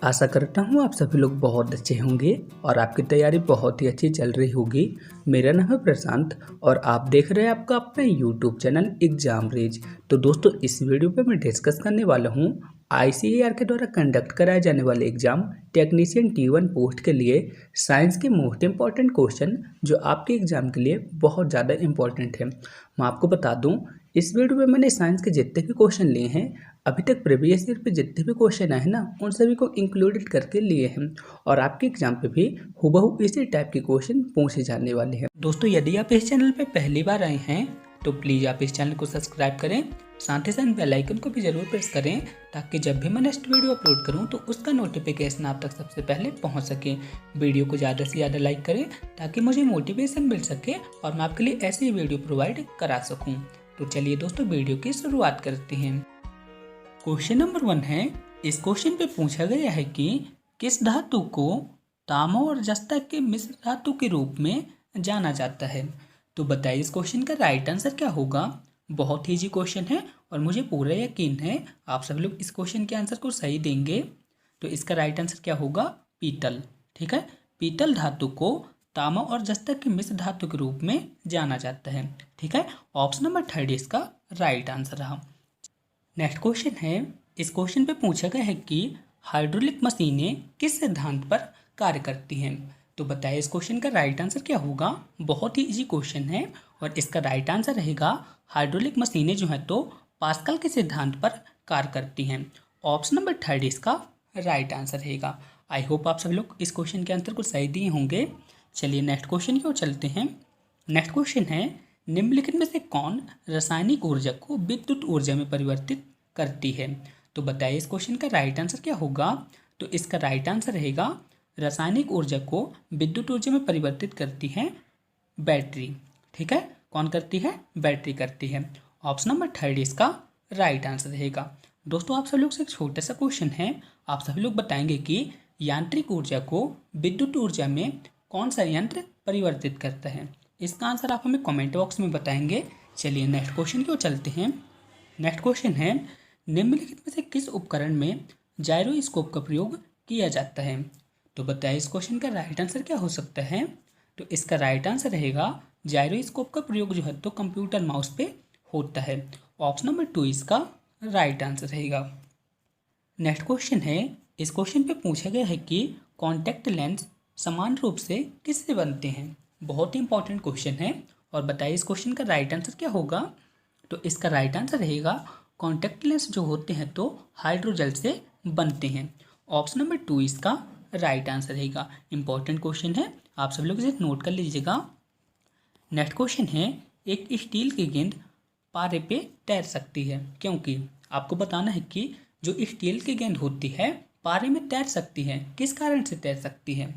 आशा करता हूँ आप सभी लोग बहुत अच्छे होंगे और आपकी तैयारी बहुत ही अच्छी चल रही होगी। मेरा नाम है प्रशांत और आप देख रहे हैं आपका अपना यूट्यूब चैनल एग्जाम रेज। तो दोस्तों इस वीडियो पे मैं डिस्कस करने वाला हूँ ICAR के द्वारा कंडक्ट कराए जाने वाले एग्जाम टेक्नीशियन T1 पोस्ट के लिए साइंस के मोस्ट इम्पॉर्टेंट क्वेश्चन जो आपके एग्जाम के लिए बहुत ज़्यादा इम्पॉर्टेंट है। मैं आपको बता दूँ इस वीडियो में मैंने साइंस के जितने भी क्वेश्चन लिए हैं अभी तक प्रीवियस ईयर पे जितने भी क्वेश्चन आए हैं ना उन सभी को इंक्लूडेड करके लिए हैं और आपके एग्जाम पे भी हूबहू इसी टाइप के क्वेश्चन पूछे जाने वाले हैं। दोस्तों यदि आप इस चैनल पे पहली बार आए हैं तो प्लीज़ आप इस चैनल को सब्सक्राइब करें, साथ ही साथ बेल आइकन को भी जरूर प्रेस करें ताकि जब भी मैं नेक्स्ट वीडियो अपलोड करूं तो उसका नोटिफिकेशन आप तक सबसे पहले पहुंच सके। वीडियो को ज़्यादा से ज़्यादा लाइक करें ताकि मुझे मोटिवेशन मिल सके और मैं आपके लिए ऐसी वीडियो प्रोवाइड करा सकूँ। तो चलिए दोस्तों वीडियो की शुरुआत करते हैं। क्वेश्चन नंबर 1 है, इस क्वेश्चन पे पूछा गया है कि किस धातु को तांबा और जस्ता के मिश्र धातु के रूप में जाना जाता है। तो बताइए इस क्वेश्चन का राइट आंसर क्या होगा। बहुत ही इजी क्वेश्चन है और मुझे पूरा यकीन है आप सभी लोग इस क्वेश्चन के आंसर को सही देंगे। तो इसका राइट आंसर क्या होगा, पीतल। ठीक है, पीतल धातु को तांबा और जस्ता के मिश्र धातु के रूप में जाना जाता है। ठीक है, ऑप्शन नंबर 3 इसका राइट आंसर रहा। नेक्स्ट क्वेश्चन है, इस क्वेश्चन पे पूछा गया है कि हाइड्रोलिक मशीनें किस सिद्धांत पर कार्य करती हैं। तो बताइए इस क्वेश्चन का राइट आंसर क्या होगा। बहुत ही इजी क्वेश्चन है और इसका राइट आंसर रहेगा हाइड्रोलिक मशीनें जो है तो पास्कल के सिद्धांत पर कार्य करती हैं। ऑप्शन नंबर 3 इसका राइट आंसर रहेगा। आई होप आप सभी लोग इस क्वेश्चन के आंसर को सही दिए होंगे। चलिए नेक्स्ट क्वेश्चन की ओर चलते हैं। नेक्स्ट क्वेश्चन है, निम्नलिखित में से कौन रासायनिक ऊर्जा को विद्युत ऊर्जा में परिवर्तित करती है। तो बताइए इस क्वेश्चन का राइट आंसर क्या होगा। तो इसका राइट आंसर रहेगा रासायनिक ऊर्जा को विद्युत ऊर्जा में परिवर्तित करती है बैटरी। ठीक है, कौन करती है, बैटरी करती है। ऑप्शन नंबर 3 इसका राइट आंसर रहेगा। दोस्तों आप सभी लोग से एक छोटा सा क्वेश्चन है, आप सभी लोग बताएंगे कि यांत्रिक ऊर्जा को विद्युत ऊर्जा में कौन सा यंत्र परिवर्तित करता है। इसका आंसर आप हमें कमेंट बॉक्स में बताएंगे। चलिए नेक्स्ट क्वेश्चन की ओर चलते हैं। नेक्स्ट क्वेश्चन है, निम्नलिखित में से किस उपकरण में जायरोस्कोप का प्रयोग किया जाता है। तो बताइए इस क्वेश्चन का राइट आंसर क्या हो सकता है। तो इसका राइट आंसर रहेगा जायरोस्कोप का प्रयोग जो है तो कंप्यूटर माउस पे होता है। ऑप्शन नंबर 2 इसका राइट आंसर रहेगा। नेक्स्ट क्वेश्चन है, इस क्वेश्चन पे पूछा गया है कि कॉन्टैक्ट लेंस समान रूप से किससे बनते हैं। बहुत ही इंपॉर्टेंट क्वेश्चन है और बताइए इस क्वेश्चन का राइट आंसर क्या होगा। तो इसका राइट आंसर रहेगा कॉन्टैक्ट लेंस जो होते हैं तो हाइड्रोजेल से बनते हैं। ऑप्शन नंबर 2 इसका राइट आंसर रहेगा। इंपॉर्टेंट क्वेश्चन है, आप सब लोग इसे नोट कर लीजिएगा। नेक्स्ट क्वेश्चन है, एक स्टील की गेंद पारे पे तैर सकती है क्योंकि आपको बताना है कि जो स्टील की गेंद होती है पारे में तैर सकती है, किस कारण से तैर सकती है।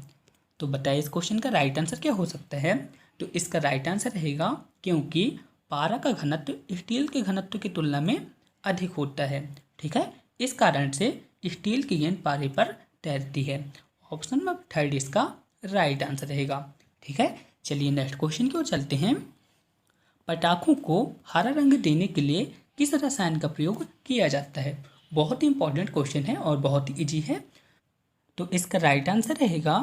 तो बताइए इस क्वेश्चन का राइट आंसर क्या हो सकता है। तो इसका राइट आंसर रहेगा क्योंकि पारा का घनत्व स्टील के घनत्व की तुलना में अधिक होता है। ठीक है, इस कारण से स्टील की गेंद पारे पर तैरती है। ऑप्शन नंबर 3 इसका राइट आंसर रहेगा। ठीक है, चलिए नेक्स्ट क्वेश्चन की ओर चलते हैं। पटाखों को हरा रंग देने के लिए किस रसायन का प्रयोग किया जाता है। बहुत ही इंपॉर्टेंट क्वेश्चन है और बहुत ही ईजी है। तो इसका राइट आंसर रहेगा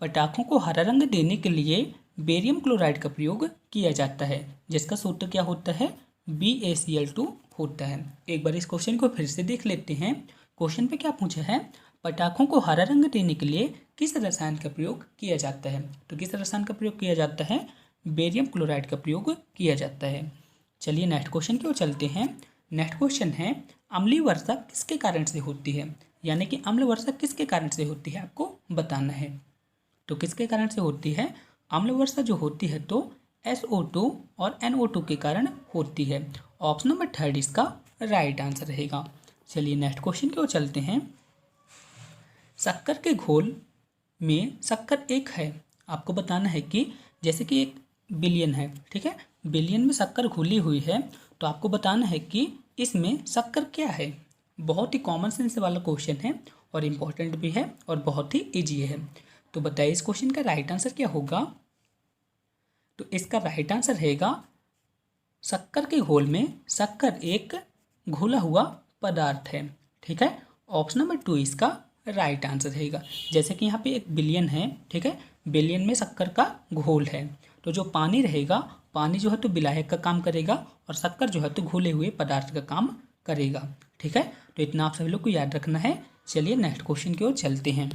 पटाखों को हरा रंग देने के लिए बेरियम क्लोराइड का प्रयोग किया जाता है, जिसका सूत्र क्या होता है, BaCl2 होता है। एक बार इस क्वेश्चन को फिर से देख लेते हैं। क्वेश्चन पे क्या पूछा है, पटाखों को हरा रंग देने के लिए किस रसायन का प्रयोग किया जाता है। तो किस रसायन का प्रयोग किया जाता है, बेरियम क्लोराइड का प्रयोग किया जाता है। चलिए नेक्स्ट क्वेश्चन की ओर चलते हैं। नेक्स्ट क्वेश्चन है, अम्लीय वर्षा किसके कारण से होती है, यानी कि अम्ल वर्षा किसके कारण से होती है आपको बताना है। तो किसके कारण से होती है, अम्ल वर्षा जो होती है तो SO2 और NO2 के कारण होती है। ऑप्शन नंबर 3 इसका राइट आंसर रहेगा। चलिए नेक्स्ट क्वेश्चन की ओर चलते हैं। शक्कर के घोल में शक्कर एक है, आपको बताना है कि जैसे कि एक बिलियन है, ठीक है, बिलियन में शक्कर घुली हुई है, तो आपको बताना है कि इसमें शक्कर क्या है। बहुत ही कॉमन सेंस वाला क्वेश्चन है और इम्पोर्टेंट भी है और बहुत ही ईजी है। तो बताइए इस क्वेश्चन का राइट आंसर क्या होगा। तो इसका राइट आंसर रहेगा शक्कर के घोल में शक्कर एक घुला हुआ पदार्थ है। ठीक है, ऑप्शन नंबर 2 इसका राइट आंसर रहेगा। जैसे कि यहाँ पे एक बिलियन है, ठीक है, बिलियन में शक्कर का घोल है, तो जो पानी रहेगा, पानी जो है तो विलायक का काम करेगा और शक्कर जो है तो घुले हुए पदार्थ का काम करेगा। ठीक है, तो इतना आप सभी लोग को याद रखना है। चलिए नेक्स्ट क्वेश्चन की ओर चलते हैं।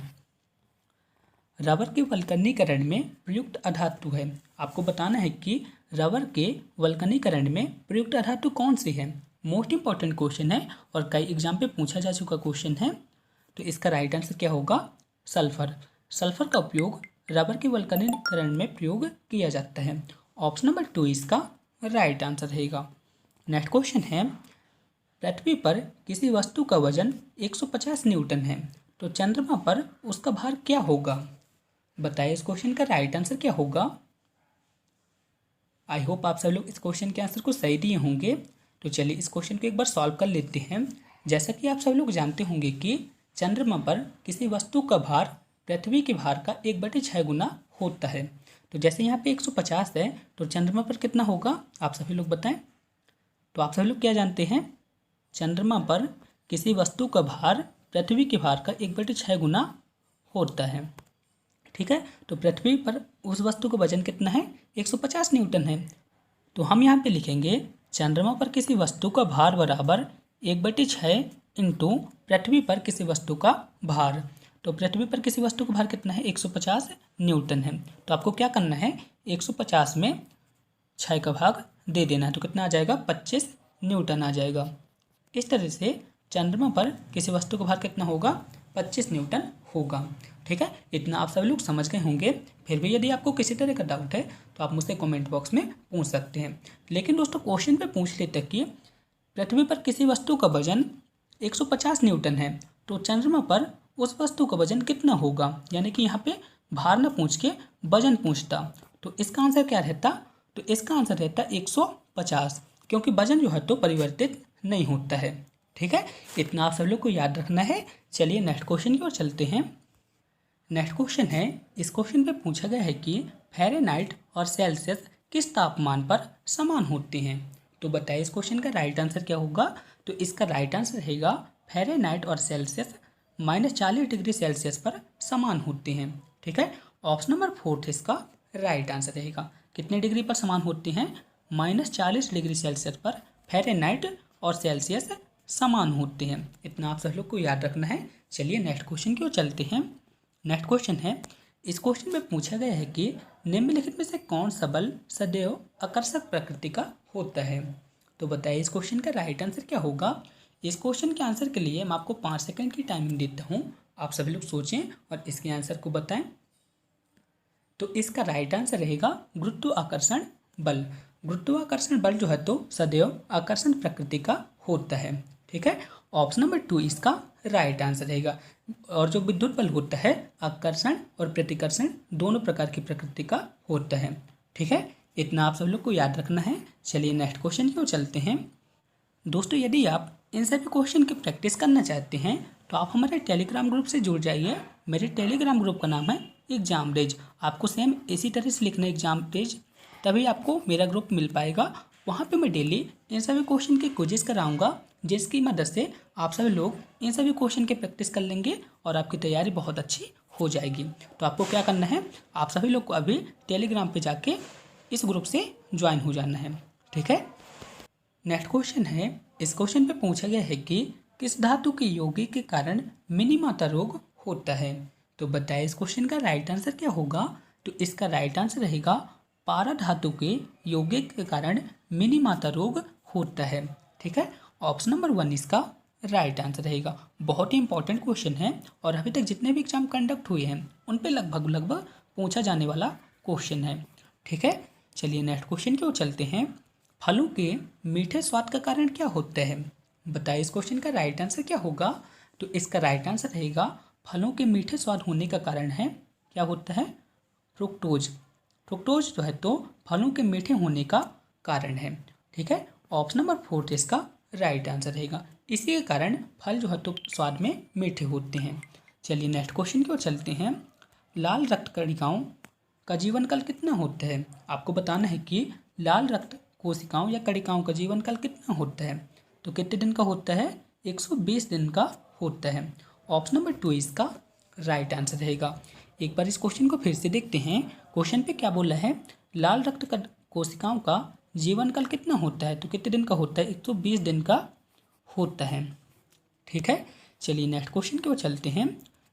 रबर के वल्कनीकरण में प्रयुक्त अधातु है। आपको बताना है कि रबर के वल्कनीकरण में प्रयुक्त अधातु कौन सी है। मोस्ट इंपॉर्टेंट क्वेश्चन है और कई एग्जाम पे पूछा जा चुका क्वेश्चन है। तो इसका राइट आंसर क्या होगा? सल्फर। सल्फर का उपयोग रबर के वल्कनीकरण में प्रयोग किया जाता है। ऑप्शन नंबर 2 इसका राइट आंसर रहेगा। नेक्स्ट क्वेश्चन है, पृथ्वी पर किसी वस्तु का वजन 150 न्यूटन है, तो चंद्रमा पर उसका भार क्या होगा? बताइए इस क्वेश्चन का राइट आंसर क्या होगा। आई होप आप सब लोग इस क्वेश्चन के आंसर को सही दिए होंगे। तो चलिए इस क्वेश्चन को एक बार सॉल्व कर लेते हैं। जैसा कि आप सब लोग जानते होंगे कि चंद्रमा पर किसी वस्तु का भार पृथ्वी के भार का 1/6 गुना होता है। तो जैसे यहाँ पे 150 है, तो चंद्रमा पर कितना होगा आप सभी लोग बताएं। तो आप सभी लोग क्या जानते हैं, चंद्रमा पर किसी वस्तु का भार पृथ्वी के भार का 1/6 गुना होता है। ठीक है, तो पृथ्वी पर उस वस्तु का वजन कितना है? 150 न्यूटन है। तो हम यहाँ पे लिखेंगे चंद्रमा पर किसी वस्तु का भार बराबर 1/6 इंटू पृथ्वी पर किसी वस्तु का भार। तो पृथ्वी पर किसी वस्तु का भार कितना है? 150 न्यूटन है। तो आपको क्या करना है, 150 में 6 का भाग दे देना है, तो कितना आ जाएगा? 25 न्यूटन आ जाएगा। इस तरह से चंद्रमा पर किसी वस्तु का भार कितना होगा? 25 न्यूटन होगा। ठीक है, इतना आप सभी लोग समझ गए होंगे। फिर भी यदि आपको किसी तरह का डाउट है तो आप मुझसे कमेंट बॉक्स में पूछ सकते हैं। लेकिन दोस्तों क्वेश्चन पे पूछ लेते कि पृथ्वी पर किसी वस्तु का वजन 150 न्यूटन है, तो चंद्रमा पर उस वस्तु का वजन कितना होगा? यानी कि यहाँ पे भार न पूछ के वजन पूछता, तो इसका आंसर क्या रहता? तो इसका आंसर रहता 150, क्योंकि वजन जो है तो परिवर्तित नहीं होता है। ठीक है, इतना आप सब लोग को याद रखना है। चलिए नेक्स्ट क्वेश्चन की ओर चलते हैं। नेक्स्ट क्वेश्चन है, इस क्वेश्चन पे पूछा गया है कि फ़ारेनहाइट और सेल्सियस किस तापमान पर समान होते हैं। तो बताइए इस क्वेश्चन का राइट आंसर क्या होगा। तो इसका राइट आंसर रहेगा फ़ारेनहाइट और सेल्सियस -40 डिग्री सेल्सियस पर समान होते हैं। ठीक है, ऑप्शन नंबर 4 इसका राइट आंसर रहेगा। कितने डिग्री पर समान होते हैं? -40 डिग्री सेल्सियस पर फ़ारेनहाइट और सेल्सियस समान होते हैं। इतना आप सब लोग को याद रखना है। चलिए नेक्स्ट क्वेश्चन की ओर चलते हैं। नेक्स्ट क्वेश्चन है, इस क्वेश्चन में पूछा गया है कि निम्नलिखित में से कौन सा बल सदैव आकर्षक प्रकृति का होता है। तो बताइए इस क्वेश्चन का राइट आंसर क्या होगा। इस क्वेश्चन के आंसर के लिए मैं आपको 5 सेकंड की टाइमिंग देता हूँ। आप सभी लोग सोचें और इसके आंसर को बताएं। तो इसका राइट आंसर रहेगा गुरुत्वाकर्षण बल। गुरुत्वाकर्षण बल जो है तो सदैव आकर्षण प्रकृति का होता है। ठीक है, ऑप्शन नंबर 2 इसका राइट आंसर रहेगा। और जो विद्युत बल होता है, आकर्षण और प्रतिकर्षण दोनों प्रकार की प्रकृति का होता है। ठीक है, इतना आप सब लोग को याद रखना है। चलिए नेक्स्ट क्वेश्चन की ओर चलते हैं। दोस्तों यदि आप इन सभी क्वेश्चन की प्रैक्टिस करना चाहते हैं तो आप हमारे टेलीग्राम ग्रुप से जुड़ जाइए। मेरे टेलीग्राम ग्रुप का नाम है एग्जाम रेज। आपको सेम इसी तरह से लिखना है एग्जाम रेज, तभी आपको मेरा ग्रुप मिल पाएगा। वहाँ पे मैं डेली इन सभी क्वेश्चन के क्विज़ कराऊंगा, जिसकी मदद से आप सभी लोग इन सभी क्वेश्चन की प्रैक्टिस कर लेंगे और आपकी तैयारी बहुत अच्छी हो जाएगी। तो आपको क्या करना है, आप सभी लोग को अभी टेलीग्राम पे जाके इस ग्रुप से ज्वाइन हो जाना है। ठीक है, नेक्स्ट क्वेश्चन है, इस क्वेश्चन पे पूछा गया है कि किस धातु के यौगिक के कारण मिनीमाता रोग होता है। तो बताइए इस क्वेश्चन का राइट आंसर क्या होगा। तो इसका राइट आंसर रहेगा पारा धातु के यौगिक के कारण मिनीमाता रोग होता है। ठीक है, ऑप्शन नंबर 1 इसका राइट आंसर रहेगा। बहुत ही इंपॉर्टेंट क्वेश्चन है और अभी तक जितने भी एग्जाम कंडक्ट हुए हैं उन पे लगभग पूछा जाने वाला क्वेश्चन है। ठीक है, चलिए नेक्स्ट क्वेश्चन की ओर चलते हैं। फलों के मीठे स्वाद का कारण क्या होता है। बताइए इस क्वेश्चन का राइट आंसर क्या होगा। तो इसका राइट आंसर रहेगा फलों के मीठे स्वाद होने का कारण है, क्या होता है? फ्रुक्टोज। फ्रुक्टोज जो है तो फलों के मीठे होने का कारण है। ठीक है, ऑप्शन नंबर 4 इसका राइट आंसर रहेगा। इसी के कारण फल जो है तो स्वाद में मीठे होते हैं। चलिए नेक्स्ट क्वेश्चन की ओर चलते हैं। लाल रक्त कणिकाओं का जीवन काल कितना होता है। आपको बताना है कि लाल रक्त कोशिकाओं या कणिकाओं का जीवन काल कितना होता है। तो कितने दिन का होता है? 120 दिन का होता है। ऑप्शन नंबर 2 इसका राइट आंसर रहेगा। एक बार इस क्वेश्चन को फिर से देखते हैं। क्वेश्चन पे क्या बोला है, लाल रक्त कोशिकाओं का जीवन काल कितना होता है, तो कितने दिन का होता है, 120 दिन का होता है। ठीक है, चलिए नेक्स्ट क्वेश्चन की ओर चलते हैं।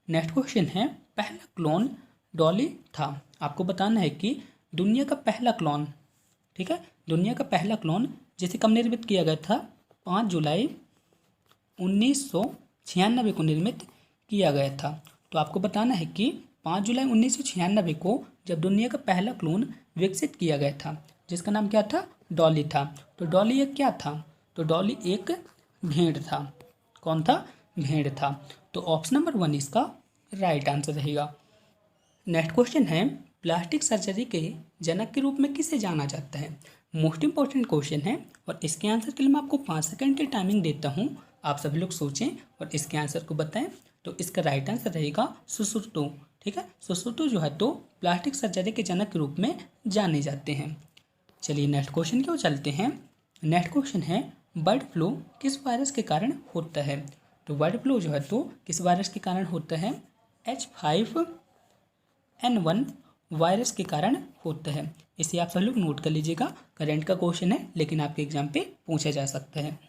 नेक्स्ट क्वेश्चन है, पहला क्लोन डॉली था। आपको बताना है कि दुनिया का पहला क्लोन, ठीक है, दुनिया का पहला क्लोन जिसे कब निर्मित किया गया था, 5 जुलाई 1996 को निर्मित किया गया था। तो आपको बताना है कि 5 जुलाई 1996 को जब दुनिया का पहला क्लोन विकसित किया गया था, जिसका नाम क्या था, डॉली था। तो डॉली एक क्या था, तो डॉली एक भेड़ था। कौन था, भेड़ था। तो ऑप्शन नंबर 1 इसका राइट आंसर रहेगा। नेक्स्ट क्वेश्चन है, प्लास्टिक सर्जरी के जनक के रूप में किसे जाना जाता है। मोस्ट इंपॉर्टेंट क्वेश्चन है और इसके आंसर के लिए मैं आपको 5 सेकंड की टाइमिंग देता हूँ। आप सभी लोग सोचें और इसके आंसर को बताएं। तो इसका राइट आंसर रहेगा सुश्रुतो। ठीक है, सुश्रुतो जो है तो प्लास्टिक सर्जरी के जनक के रूप में जाने जाते हैं। चलिए नेक्स्ट क्वेश्चन की ओर चलते हैं। नेक्स्ट क्वेश्चन है, बर्ड फ्लू किस वायरस के कारण होता है। तो बर्ड फ्लू जो है तो किस वायरस के कारण होता है, H5N1 वायरस के कारण होता है। इसे आप सब लोग नोट कर लीजिएगा, करंट का क्वेश्चन है लेकिन आपके एग्जाम पे पूछा जा सकता है।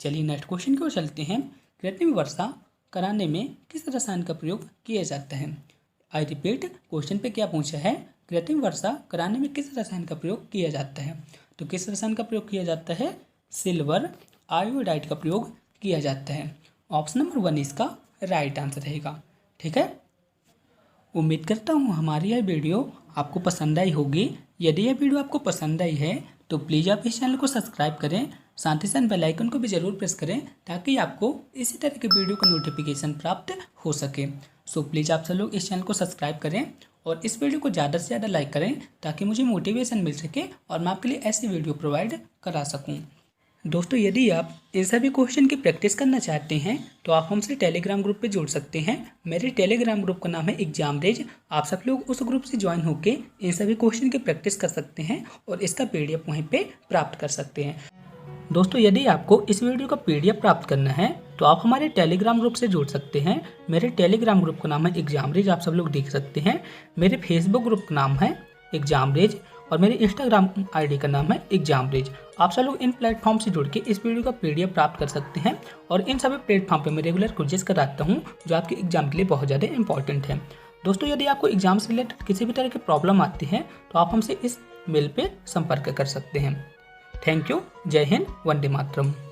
चलिए नेक्स्ट क्वेश्चन की ओर चलते हैं। कृत्रिम वर्षा कराने में किस रसायन का प्रयोग किया जाता है। आई रिपीट, क्वेश्चन पे क्या पूछा है, कृत्रिम वर्षा कराने में किस रसायन का प्रयोग किया जाता है। तो किस रसायन का प्रयोग किया जाता है, सिल्वर आयोडाइड का प्रयोग किया जाता है। ऑप्शन नंबर 1 इसका राइट आंसर रहेगा। ठीक है, उम्मीद करता हूँ हमारी यह वीडियो आपको पसंद आई होगी। यदि यह वीडियो आपको पसंद आई है तो प्लीज़ आप इस चैनल को सब्सक्राइब करें, साथ ही साथ बेल आइकन को भी ज़रूर प्रेस करें ताकि आपको इसी तरह के वीडियो का नोटिफिकेशन प्राप्त हो सके। सो प्लीज़ आप सब लोग इस चैनल को सब्सक्राइब करें और इस वीडियो को ज़्यादा से ज़्यादा लाइक करें ताकि मुझे मोटिवेशन मिल सके और मैं आपके लिए ऐसी वीडियो प्रोवाइड करा सकूँ। दोस्तों, यदि आप इन सभी क्वेश्चन की प्रैक्टिस करना चाहते हैं तो आप हमसे टेलीग्राम ग्रुप पे जुड़ सकते हैं। मेरे टेलीग्राम ग्रुप का नाम है एग्जाम रेज। आप सब लोग उस ग्रुप से ज्वाइन होकर इन सभी क्वेश्चन की प्रैक्टिस कर सकते हैं और इसका PDF वहीं पे प्राप्त कर सकते हैं। दोस्तों, यदि आपको इस वीडियो का PDF प्राप्त करना है तो आप हमारे टेलीग्राम ग्रुप से जुड़ सकते हैं। मेरे टेलीग्राम ग्रुप का नाम है एग्जाम रेज, आप सब लोग देख सकते हैं। मेरे फेसबुक ग्रुप का नाम है एग्जाम रेज और मेरे इंस्टाग्राम ID का नाम है एग्जाम रेज। आप सब लोग इन प्लेटफॉर्म से जुड़ के इस वीडियो का PDF प्राप्त कर सकते हैं और इन सभी प्लेटफॉर्म पे मैं रेगुलर क्विज़ कराता हूँ जो आपके एग्जाम के लिए बहुत ज़्यादा इंपॉर्टेंट है। दोस्तों, यदि आपको एग्जाम से रिलेटेड किसी भी तरह की प्रॉब्लम आती है तो आप हमसे इस मेल पे संपर्क कर सकते हैं। Thank you. जय हिंद, वंदे मातरम।